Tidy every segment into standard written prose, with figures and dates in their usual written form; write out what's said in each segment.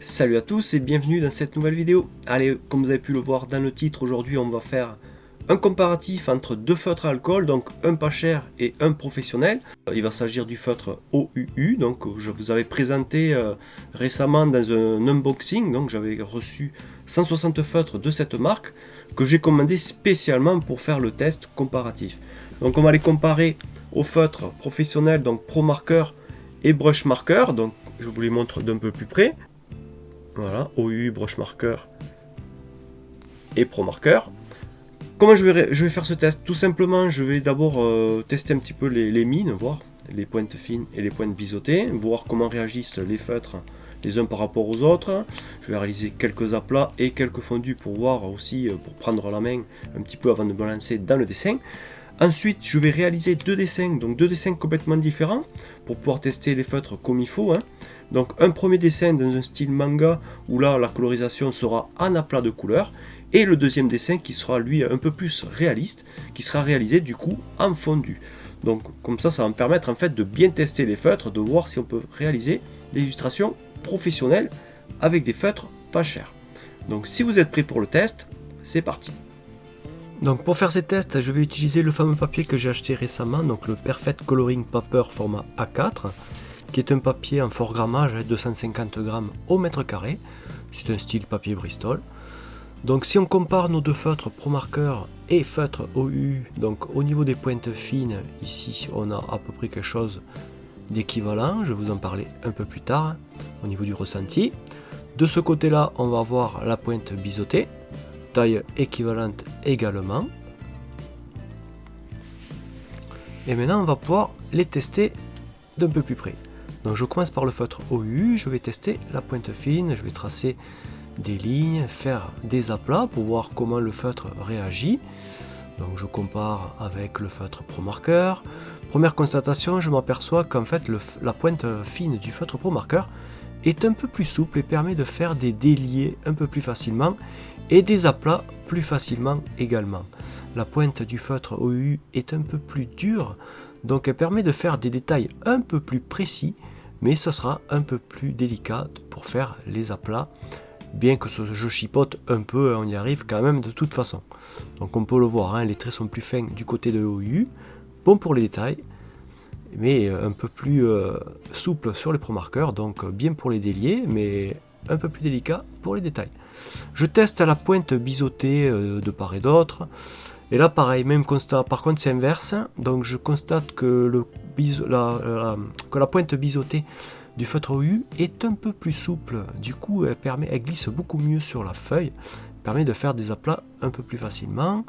Salut à tous et bienvenue dans cette nouvelle vidéo. Allez, comme vous avez pu le voir dans le titre, aujourd'hui on va faire un comparatif entre deux feutres à alcool, donc un pas cher et un professionnel. Il va s'agir du feutre OUU, donc je vous avais présenté récemment dans un unboxing, donc j'avais reçu 160 feutres de cette marque que j'ai commandé spécialement pour faire le test comparatif. Donc on va les comparer aux feutres professionnels, donc Pro Marker et Brush Marker, donc je vous les montre d'un peu plus près. Voilà, OU, Brush Marker et Pro Marker. Comment je vais faire ce test? Tout simplement, je vais d'abord tester un petit peu les mines, voir les pointes fines et les pointes biseautées, voir comment réagissent les feutres les uns par rapport aux autres. Je vais réaliser quelques aplats et quelques fondus pour voir aussi, pour prendre la main un petit peu avant de me lancer dans le dessin. Ensuite, je vais réaliser deux dessins, donc deux dessins complètement différents pour pouvoir tester les feutres comme il faut. Donc un premier dessin dans un style manga où là la colorisation sera en aplat de couleurs, et le deuxième dessin qui sera lui un peu plus réaliste, qui sera réalisé du coup en fondu. Donc comme ça va me permettre en fait de bien tester les feutres, de voir si on peut réaliser des illustrations professionnelles avec des feutres pas chers. Donc si vous êtes prêts pour le test, c'est parti. Donc pour faire ces tests, je vais utiliser le fameux papier que j'ai acheté récemment, donc le Perfect Coloring Paper format A4, qui est un papier en fort grammage, 250 grammes au mètre carré. C'est un style papier Bristol. Donc si on compare nos deux feutres Pro Marker et feutre OU, donc au niveau des pointes fines, ici on a à peu près quelque chose d'équivalent, je vais vous en parler un peu plus tard, au niveau du ressenti. De ce côté-là, on va avoir la pointe biseautée, taille équivalente également. Et maintenant on va pouvoir les tester d'un peu plus près. Donc je commence par le feutre OU, je vais tester la pointe fine, je vais tracer des lignes, faire des aplats pour voir comment le feutre réagit. Donc je compare avec le feutre Pro Marker. Première constatation, je m'aperçois qu'en fait la pointe fine du feutre Pro Marker est un peu plus souple et permet de faire des déliés un peu plus facilement et des aplats plus facilement également. La pointe du feutre OU est un peu plus dure, donc elle permet de faire des détails un peu plus précis, mais ce sera un peu plus délicat pour faire les aplats, bien que je chipote un peu, on y arrive quand même de toute façon. Donc on peut le voir, les traits sont plus fins du côté de OU, bon pour les détails, mais un peu plus souple sur les Pro Marker, donc bien pour les déliés, mais un peu plus délicat pour les détails. Je teste à la pointe biseautée de part et d'autre. Et là pareil, même constat, par contre c'est inverse, donc je constate que, que la pointe biseautée du feutre OU est un peu plus souple, du coup elle glisse beaucoup mieux sur la feuille, permet de faire des aplats un peu plus facilement,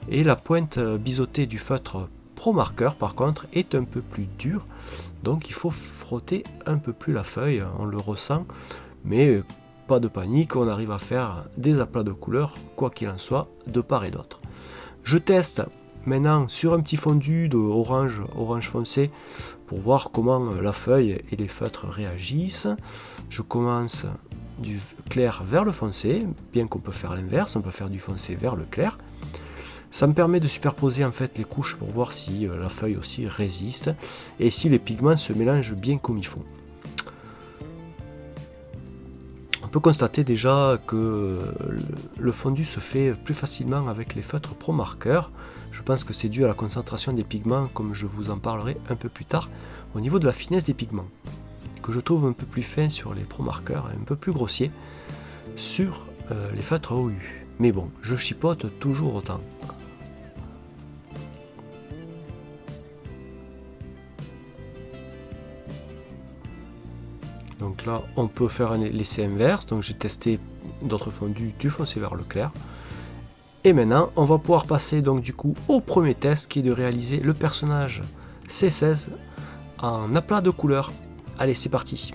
et la pointe biseautée du feutre Pro Marker par contre est un peu plus dure, donc il faut frotter un peu plus la feuille, on le ressent, mais pas de panique, on arrive à faire des aplats de couleurs, quoi qu'il en soit, de part et d'autre. Je teste maintenant sur un petit fondu de orange foncé pour voir comment la feuille et les feutres réagissent. Je commence du clair vers le foncé, bien qu'on peut faire l'inverse, on peut faire du foncé vers le clair. Ça me permet de superposer en fait les couches pour voir si la feuille aussi résiste et si les pigments se mélangent bien comme il faut. On peut constater déjà que le fondu se fait plus facilement avec les feutres Pro Marker. Je pense que c'est dû à la concentration des pigments, comme je vous en parlerai un peu plus tard, au niveau de la finesse des pigments, que je trouve un peu plus fin sur les Pro Marker et un peu plus grossier sur les feutres OU. Mais bon, je chipote toujours autant. Donc là, on peut faire un l'essai inverse. Donc j'ai testé d'autres fondus du foncé vers le clair. Et maintenant, on va pouvoir passer donc du coup au premier test qui est de réaliser le personnage C16 en aplat de couleurs. Allez, c'est parti.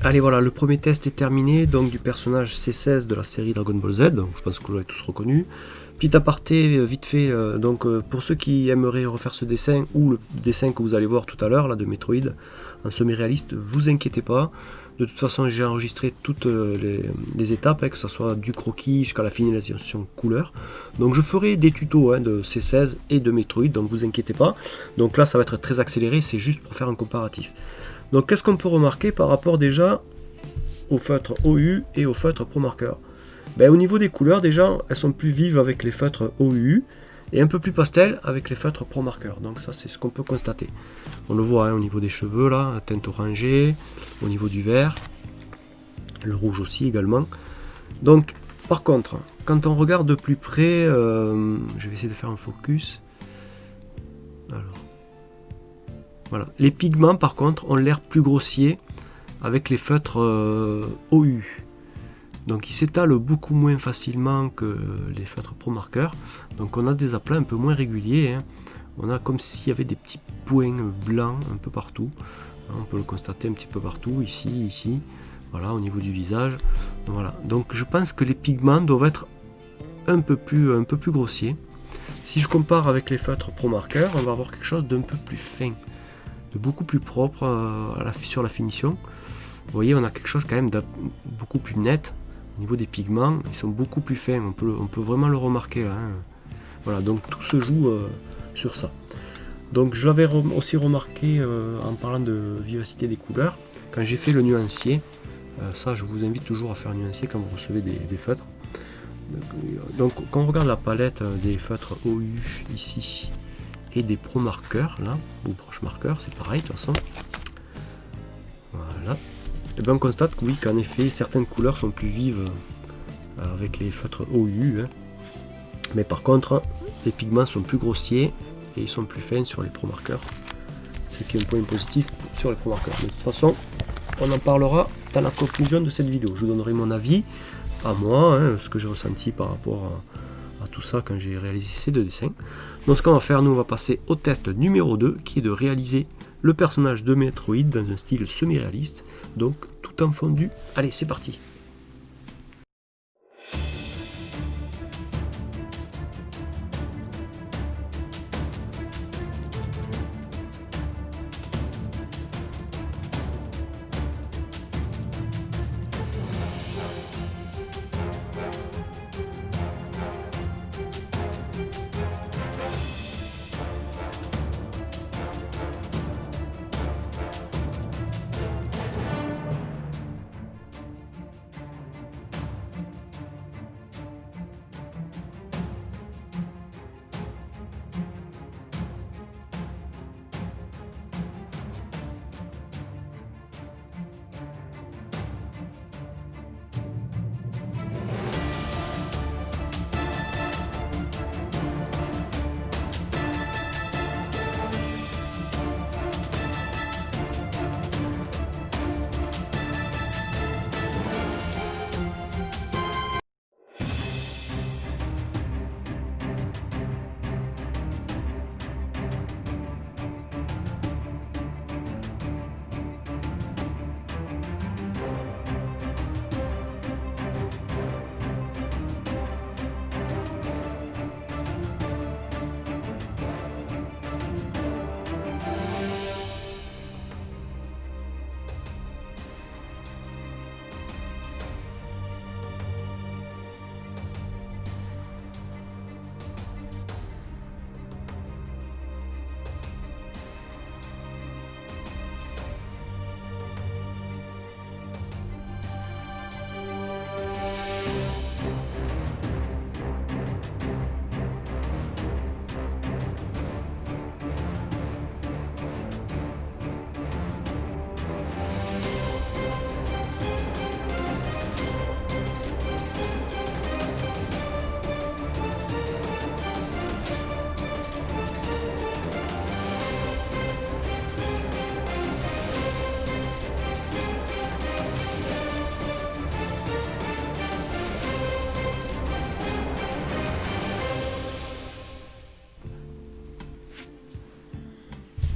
Allez voilà, le premier test est terminé, donc du personnage C16 de la série Dragon Ball Z, donc je pense que vous l'avez tous reconnu. Petit aparté vite fait, pour ceux qui aimeraient refaire ce dessin, ou le dessin que vous allez voir tout à l'heure, là de Metroid, en semi-réaliste, vous inquiétez pas. De toute façon, j'ai enregistré toutes les étapes, que ce soit du croquis jusqu'à la finalisation couleur. Donc je ferai des tutos de C16 et de Metroid, donc vous inquiétez pas. Donc là, ça va être très accéléré, c'est juste pour faire un comparatif. Donc qu'est-ce qu'on peut remarquer par rapport déjà au feutre OU et au feutre Pro Marker? Au niveau des couleurs, déjà, elles sont plus vives avec les feutres OU et un peu plus pastel avec les feutres Pro Marker. Donc ça, c'est ce qu'on peut constater. On le voit au niveau des cheveux, là, la teinte orangée, au niveau du vert, le rouge aussi également. Donc, par contre, quand on regarde de plus près, je vais essayer de faire un focus. Alors, voilà. Les pigments, par contre, ont l'air plus grossiers avec les feutres OU. Donc, ils s'étalent beaucoup moins facilement que les feutres Pro Marker. Donc, on a des aplats un peu moins réguliers. On a comme s'il y avait des petits points blancs un peu partout. On peut le constater un petit peu partout, ici. Voilà, au niveau du visage. Donc, voilà. Donc, je pense que les pigments doivent être un peu plus grossiers. Si je compare avec les feutres Pro Marker, on va avoir quelque chose d'un peu plus fin, de beaucoup plus propre sur la finition. Vous voyez, on a quelque chose quand même de beaucoup plus net. Au niveau des pigments, ils sont beaucoup plus fins. On peut vraiment le remarquer là. Voilà, donc tout se joue sur ça. Donc je l'avais aussi remarqué en parlant de vivacité des couleurs, quand j'ai fait le nuancier. Ça, je vous invite toujours à faire un nuancier quand vous recevez des feutres. Donc quand on regarde la palette des feutres OU ici et des Pro Markers là, ou Proche Markers, c'est pareil de toute façon. Voilà. Et bien on constate que oui, qu'en effet certaines couleurs sont plus vives avec les feutres OU, mais par contre les pigments sont plus grossiers et ils sont plus fins sur les Pro Markers, ce qui est un point positif sur les Pro Markers. De toute façon, on en parlera dans la conclusion de cette vidéo. Je vous donnerai mon avis à moi, ce que j'ai ressenti par rapport à tout ça quand j'ai réalisé ces deux dessins. Donc ce qu'on va faire, nous on va passer au test numéro 2, qui est de réaliser le personnage de Metroid dans un style semi-réaliste, donc tout en fondu. Allez, c'est parti!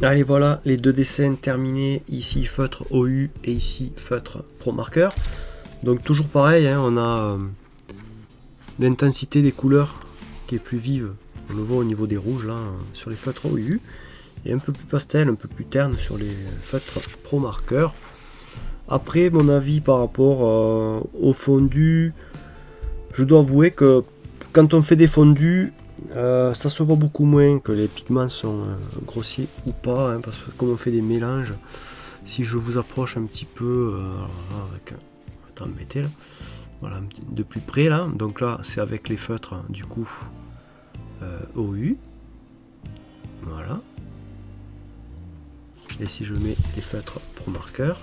Allez, voilà les deux dessins terminés, ici feutre OU et ici feutre Pro Marker. Donc toujours pareil, hein, on a l'intensité des couleurs qui est plus vive, on le voit au niveau des rouges là, sur les feutres OU, et un peu plus pastel, un peu plus terne sur les feutres Pro Marker. Après, mon avis par rapport au fondu, je dois avouer que quand on fait des fondus, ça se voit beaucoup moins que les pigments sont grossiers ou pas, hein, parce que comme on fait des mélanges, si je vous approche un petit peu, avec, attends, mettez là, voilà, de plus près là, donc là c'est avec les feutres du coup OU, voilà, et si je mets les feutres Pro Marker,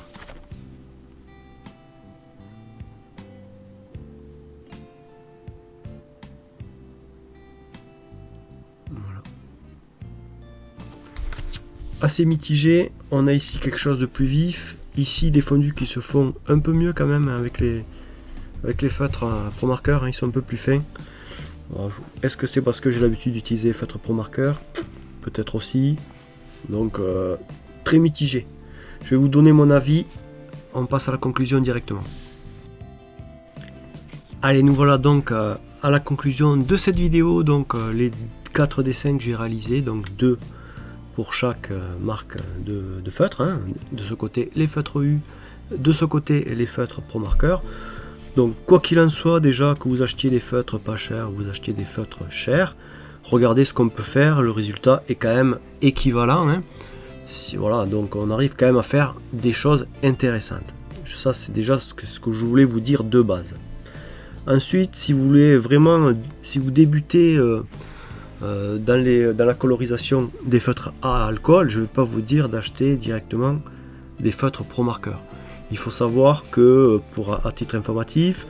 assez mitigé, on a ici quelque chose de plus vif, ici des fondus qui se font un peu mieux quand même avec les feutres Pro Marker, hein, ils sont un peu plus fins. Est-ce que c'est parce que j'ai l'habitude d'utiliser les feutres Pro Marker? Peut-être aussi. Donc très mitigé. Je vais vous donner mon avis, on passe à la conclusion directement. Allez, nous voilà donc à la conclusion de cette vidéo. Donc les 4 dessins que j'ai réalisés, donc 2 pour chaque marque de feutres, hein. De ce côté les feutres OU, de ce côté les feutres Pro Marker. Donc quoi qu'il en soit, déjà que vous achetiez des feutres pas chers, vous achetez des feutres chers, regardez ce qu'on peut faire, le résultat est quand même équivalent, hein. Voilà, donc on arrive quand même à faire des choses intéressantes. Ça c'est déjà ce que je voulais vous dire de base. Ensuite, si vous voulez vraiment, si vous débutez dans la colorisation des feutres à alcool, je ne vais pas vous dire d'acheter directement des feutres Pro Marker. Il faut savoir que, à titre informatif,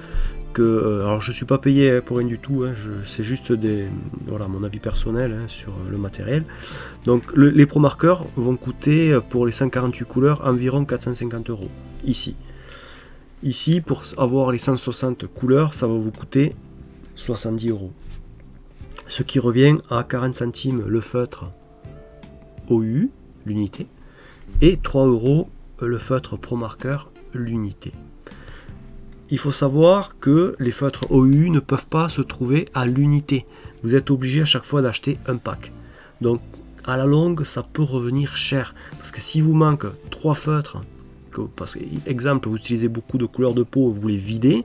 que, alors je ne suis pas payé pour rien du tout, hein, c'est juste voilà, mon avis personnel, hein, sur le matériel. Donc les Pro Marker vont coûter pour les 148 couleurs environ 450 €. Ici, pour avoir les 160 couleurs, ça va vous coûter 70 €. Ce qui revient à 40 centimes le feutre OU, l'unité, et 3 € le feutre Pro Marker, l'unité. Il faut savoir que les feutres OU ne peuvent pas se trouver à l'unité. Vous êtes obligé à chaque fois d'acheter un pack. Donc à la longue, ça peut revenir cher. Parce que si vous manque 3 feutres, parce que, exemple, vous utilisez beaucoup de couleurs de peau, vous les videz,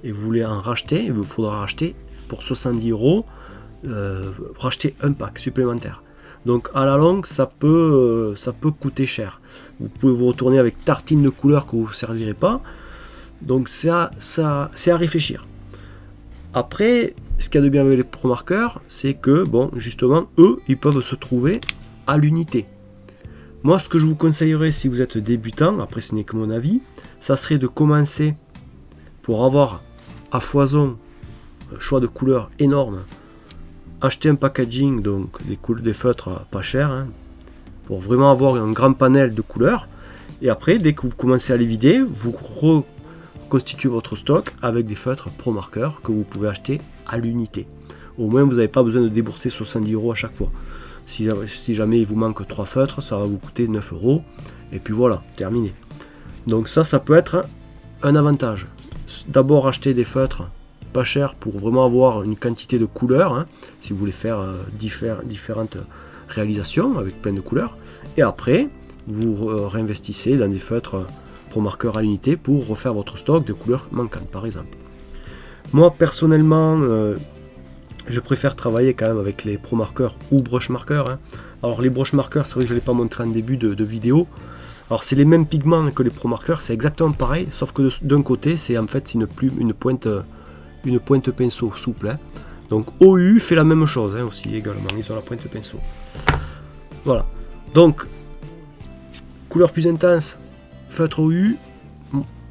et vous voulez en racheter, il vous faudra racheter pour 70 €, racheter un pack supplémentaire. Donc à la longue, ça peut coûter cher. Vous pouvez vous retourner avec tartines de couleurs que vous ne servirez pas. Donc c'est à réfléchir. Après, ce qu'il y a de bien avec les Pro Marker, c'est que, bon, justement, eux, ils peuvent se trouver à l'unité. Moi, ce que je vous conseillerais si vous êtes débutant, après ce n'est que mon avis, ça serait de commencer pour avoir à foison un choix de couleurs énorme. Acheter un packaging, donc des feutres pas chers, hein, pour vraiment avoir un grand panel de couleurs. Et après, dès que vous commencez à les vider, vous reconstituez votre stock avec des feutres Pro Marker que vous pouvez acheter à l'unité. Au moins, vous n'avez pas besoin de débourser 70 € à chaque fois. Si jamais il vous manque 3 feutres, ça va vous coûter 9 €. Et puis voilà, terminé. Donc ça peut être un avantage. D'abord acheter des feutres pas chers pour vraiment avoir une quantité de couleurs, hein, si vous voulez faire différentes réalisations avec plein de couleurs. Et après, vous réinvestissez dans des feutres Pro Marker à l'unité pour refaire votre stock de couleurs manquantes, par exemple. Moi, personnellement, je préfère travailler quand même avec les Pro Marker ou Brush Marker, hein. Alors les Brush Marker, c'est vrai que je ne l'ai pas montré en début de vidéo. Alors c'est les mêmes pigments que les Pro Marker, c'est exactement pareil, sauf que d'un côté, c'est en fait une pointe pinceau souple, hein. Donc OU fait la même chose, hein, aussi également, ils ont la pointe pinceau. Voilà. Donc couleur plus intense, feutre OU,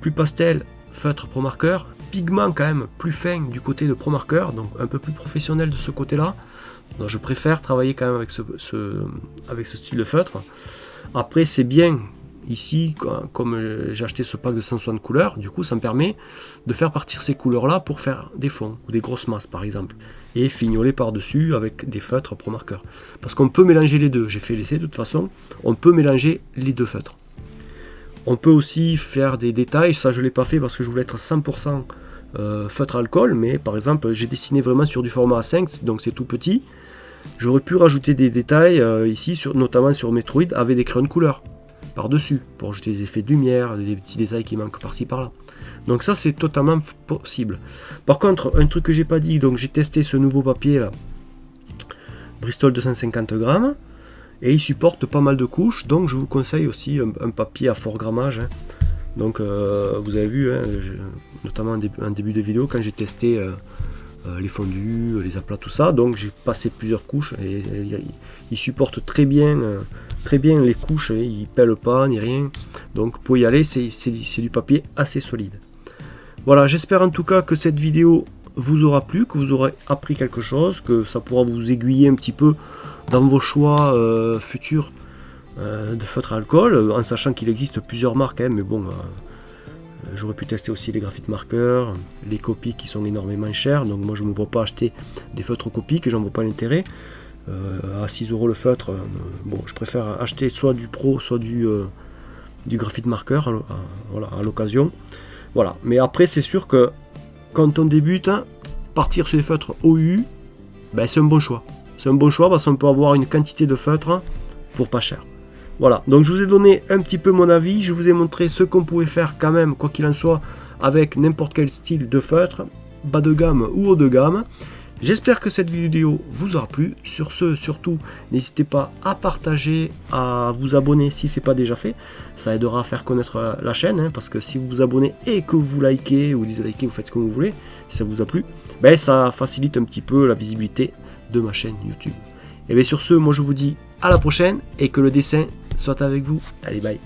plus pastel, feutre Pro Marker, pigment quand même plus fin du côté de Pro Marker, donc un peu plus professionnel de ce côté-là. Donc je préfère travailler quand même avec ce style de feutre. Après, c'est bien ici, comme j'ai acheté ce pack de 160 couleurs, du coup ça me permet de faire partir ces couleurs là pour faire des fonds ou des grosses masses par exemple, et fignoler par dessus avec des feutres pro marqueur, parce qu'on peut mélanger les deux. J'ai fait l'essai de toute façon, on peut mélanger les deux feutres. On peut aussi faire des détails, ça je l'ai pas fait parce que je voulais être 100% feutre alcool, mais par exemple j'ai dessiné vraiment sur du format A5, donc c'est tout petit. J'aurais pu rajouter des détails ici, notamment sur Metroid, avec des crayons de couleur par-dessus, pour ajouter des effets de lumière, des petits détails qui manquent par-ci par-là. Donc ça c'est totalement possible. Par contre, un truc que j'ai pas dit, donc j'ai testé ce nouveau papier là, Bristol 250 grammes, et il supporte pas mal de couches, donc je vous conseille aussi un papier à fort grammage. Hein. Donc vous avez vu, hein, notamment en début de vidéo, quand j'ai testé les fondus, les aplats, tout ça, donc j'ai passé plusieurs couches, et il supporte très bien les couches, et il pèle pas ni rien, donc pour y aller, c'est du papier assez solide. Voilà, j'espère en tout cas que cette vidéo vous aura plu, que vous aurez appris quelque chose, que ça pourra vous aiguiller un petit peu dans vos choix futurs de feutre à alcool, en sachant qu'il existe plusieurs marques, hein, mais bon, j'aurais pu tester aussi les graphite marqueurs, les copies qui sont énormément chères, donc moi je ne me vois pas acheter des feutres copiques, j'en vois pas l'intérêt. À 6 € le feutre, bon, je préfère acheter soit du pro, soit du graphite marqueur voilà, à l'occasion. Voilà, mais après c'est sûr que quand on débute, partir sur les feutres OU, ben, c'est un bon choix. C'est un bon choix parce qu'on peut avoir une quantité de feutres pour pas cher. Voilà, donc je vous ai donné un petit peu mon avis, je vous ai montré ce qu'on pouvait faire quand même, quoi qu'il en soit, avec n'importe quel style de feutre, bas de gamme ou haut de gamme. J'espère que cette vidéo vous aura plu. Sur ce, surtout, n'hésitez pas à partager, à vous abonner si ce n'est pas déjà fait. Ça aidera à faire connaître la chaîne, hein, parce que si vous vous abonnez et que vous likez ou dislikez, vous faites ce que vous voulez, si ça vous a plu, ben, ça facilite un petit peu la visibilité de ma chaîne YouTube. Et bien sur ce, moi je vous dis à la prochaine et que le dessin soit avec vous. Allez, bye.